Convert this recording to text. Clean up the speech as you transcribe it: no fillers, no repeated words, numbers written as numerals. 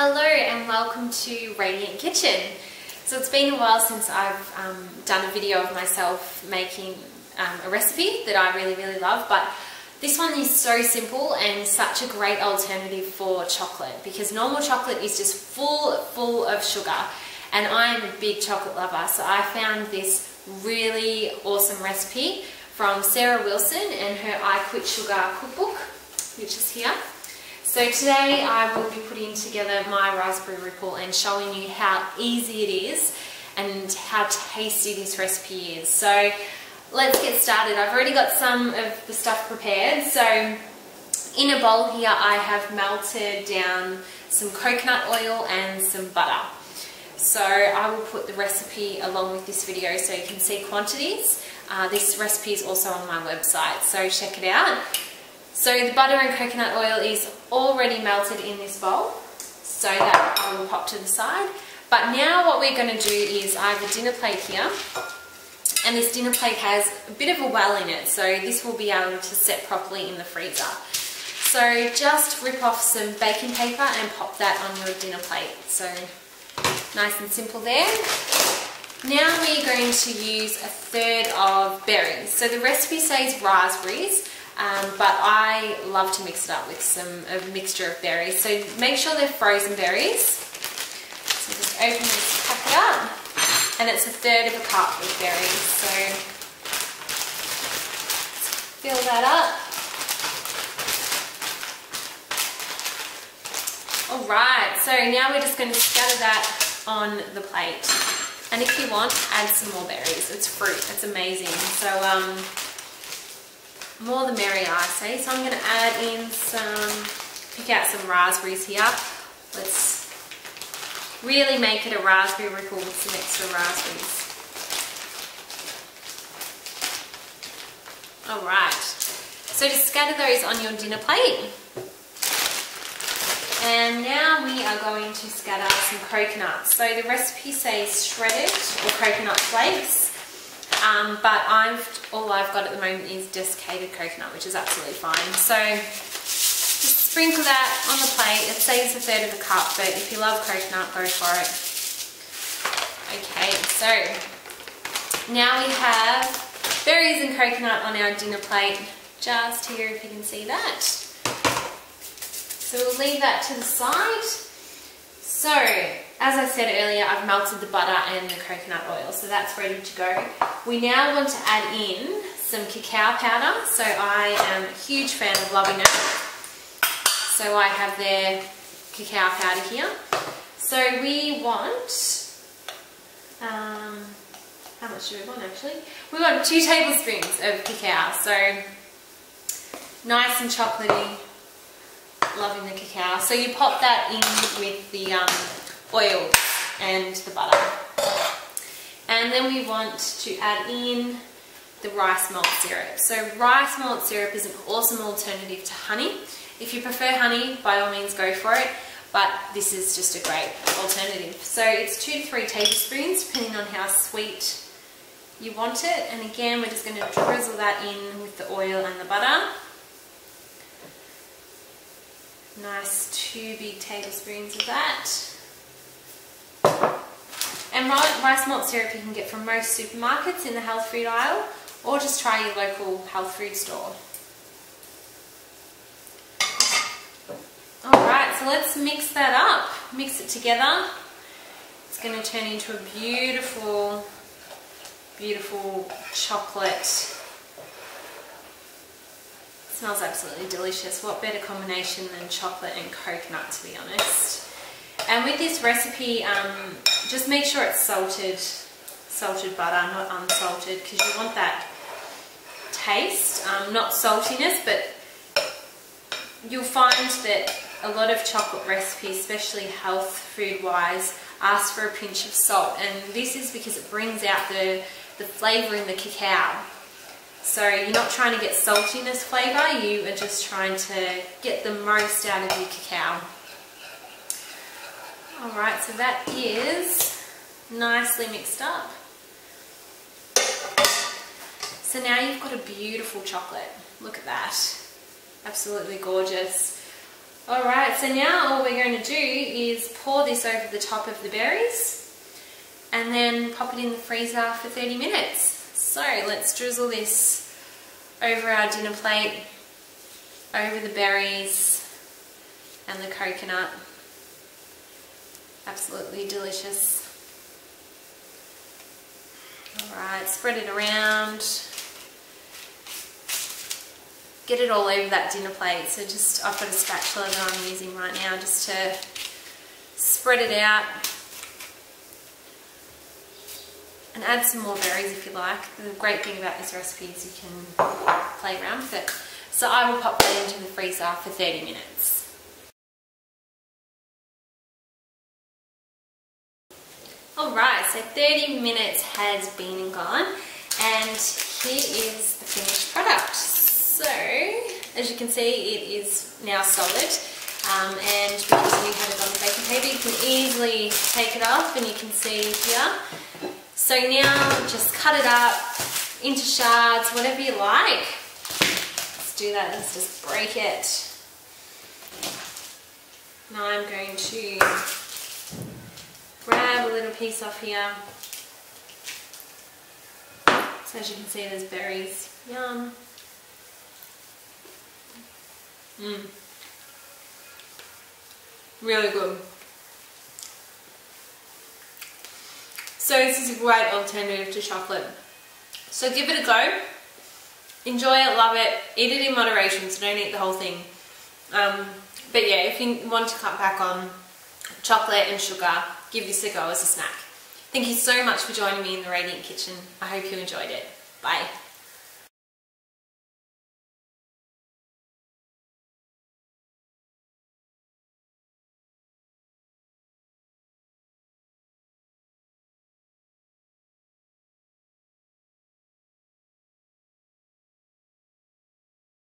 Hello and welcome to Radiant Kitchen. So it's been a while since I've done a video of myself making a recipe that I really love, but this one is so simple and such a great alternative for chocolate because normal chocolate is just full of sugar, and I am a big chocolate lover, so I found this really awesome recipe from Sarah Wilson and her I Quit Sugar cookbook, which is here. So today I will be putting together my raspberry ripple and showing you how easy it is and how tasty this recipe is. So let's get started. I've already got some of the stuff prepared. So in a bowl here I have melted down some coconut oil and some butter. So I will put the recipe along with this video so you can see quantities. This recipe is also on my website, so check it out. So the butter and coconut oil is already melted in this bowl, so that I will pop to the side. But now what we're going to do is I have a dinner plate here, and this dinner plate has a bit of a well in it, so this will be able to set properly in the freezer. So just rip off some baking paper and pop that on your dinner plate. So nice and simple there. Now we're going to use a third of berries. So the recipe says raspberries, but I love to mix it up with a mixture of berries. So make sure they're frozen berries. So just open this packet up, and it's a third of a cup of berries. So fill that up. Alright, so now we're just going to scatter that on the plate. And if you want, add some more berries. It's fruit, it's amazing. So more the merrier, I say. So I'm going to add in pick out some raspberries here. Let's really make it a raspberry ripple with some extra raspberries. Alright, so just scatter those on your dinner plate. And now we are going to scatter some coconuts. So the recipe says shredded or coconut flakes. But all I've got at the moment is desiccated coconut, which is absolutely fine. So just sprinkle that on the plate. It says a third of a cup, but if you love coconut, go for it. Okay, so now we have berries and coconut on our dinner plate. Just here, if you can see that. So we'll leave that to the side. So, as I said earlier, I've melted the butter and the coconut oil, so that's ready to go. We now want to add in some cacao powder. So I am a huge fan of Loving It. So I have their cacao powder here. So we want, how much do we want actually? We want 2 tablespoons of cacao. So nice and chocolatey. Loving the cacao. So you pop that in with the oil and the butter. And then we want to add in the rice malt syrup. So rice malt syrup is an awesome alternative to honey. If you prefer honey, by all means go for it, but this is just a great alternative. So it's 2 to 3 tablespoons depending on how sweet you want it. And again, we're just going to drizzle that in with the oil and the butter. Nice 2 big tablespoons of that. And rice malt syrup you can get from most supermarkets in the health food aisle, or just try your local health food store. Alright, so let's mix that up. Mix it together. It's going to turn into a beautiful chocolate. Smells absolutely delicious. What better combination than chocolate and coconut, to be honest. And with this recipe, just make sure it's salted butter, not unsalted, because you want that taste, not saltiness, but you'll find that a lot of chocolate recipes, especially health food wise, ask for a pinch of salt, and this is because it brings out the flavour in the cacao. So you're not trying to get saltiness flavour, you are just trying to get the most out of your cacao. Alright, so that is nicely mixed up. So now you've got a beautiful chocolate. Look at that. Absolutely gorgeous. Alright, so now all we're going to do is pour this over the top of the berries and then pop it in the freezer for 30 minutes. So let's drizzle this over our dinner plate, over the berries and the coconut. Absolutely delicious. Alright, spread it around. Get it all over that dinner plate. So just, I've got a spatula that I'm using right now just to spread it out. And add some more berries if you like. The great thing about this recipe is you can play around with it. So I will pop that into the freezer for 30 minutes. Alright, so 30 minutes has been and gone, and here is the finished product. So, as you can see, it is now solid, and because we had it on the baking paper, you can easily take it off, and you can see here. So now, just cut it up into shards, whatever you like. Let's do that, let's just break it. Now I'm going to grab a little piece off here. So as you can see, there's berries. Yum. Really good. So this is a great alternative to chocolate. So give it a go. Enjoy it, love it. Eat it in moderation, so don't eat the whole thing. But yeah, if you want to cut back on chocolate and sugar, give this a go as a snack. Thank you so much for joining me in the Radiant Kitchen. I hope you enjoyed it. Bye.